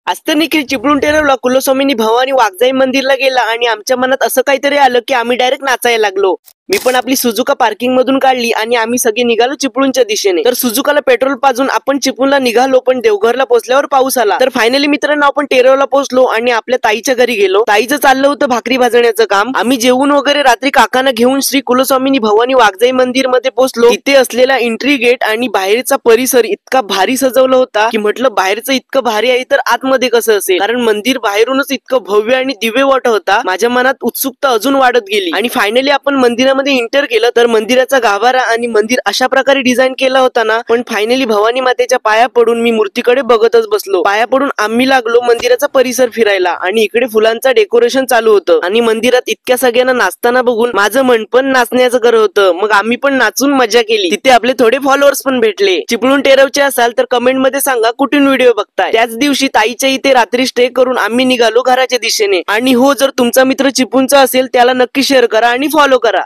आज तर निखिल चिपळूण टेरवला कुलस्वामिनी भवानी वाघजाई मंदिरला गेला आणि आमच्या मनात असं काहीतरी आलं की आम्ही डायरेक्ट नाचायला लागलो. मी पण आपली सुजुका पार्किंग मधून काढली आणि आम्ही सगळे निघालो चिपळूणच्या दिशेने. तर सुजुकाला पेट्रोल पाजून आपण चिपळूणला निघालो, पण देवघरला पोहोचल्यावर पाऊस आला. तर फायनली मित्रांनो आपण टेरवला पोहोचलो आणि आपल्या ताईच्या घरी गेलो. ताईचं चाललं होतं भाकरी भाजण्याचं काम. आम्ही जेवून वगैरे रात्री काकांना घेऊन श्री कुलस्वामिनी भवानी वाघजाई मंदिर मध्ये पोहोचलो. तिथे असलेला एंट्री गेट आणि बाहेरचा परिसर इतका भारी सजवला होता की म्हटलं बाहेरचं इतकं भारी आहे तर आतमध्ये कसं असेल, कारण मंदिर बाहेरूनच इतकं भव्य आणि दिव्य वाटत होता. माझ्या मनात उत्सुकता अजून वाढत गेली आणि फायनली आपण मंदिरामध्ये एंटर केलं. तर मंदिराचा गाभारा आणि मंदिर अशा प्रकारे डिझाईन केला होता ना, पण फायनली भवानी मातेच्या पाया पडून मी मूर्तीकडे बघतच बसलो. पाया पडून आम्ही लागलो मंदिराचा परिसर फिरायला आणि इकडे फुलांचा डेकोरेशन चालू होतं आणि मंदिरात इतक्या सगळ्यांना नाचताना बघून माझं मन पण नाचण्याचं करत होतं. मग आम्ही पण नाचून मजा केली. तिथे आपले थोडे फॉलोअर्स पण भेटले. चिपळूण टेरवचे असाल तर कमेंट मध्ये सांगा कुठून व्हिडिओ बघताय. त्याच दिवशी ताईच्या इथे रात्री स्टे करून आम्ही निघालो घराच्या दिशेने. आणि हो, जर तुमचा मित्र चिपळूणचा असेल त्याला नक्की शेअर करा आणि फॉलो करा.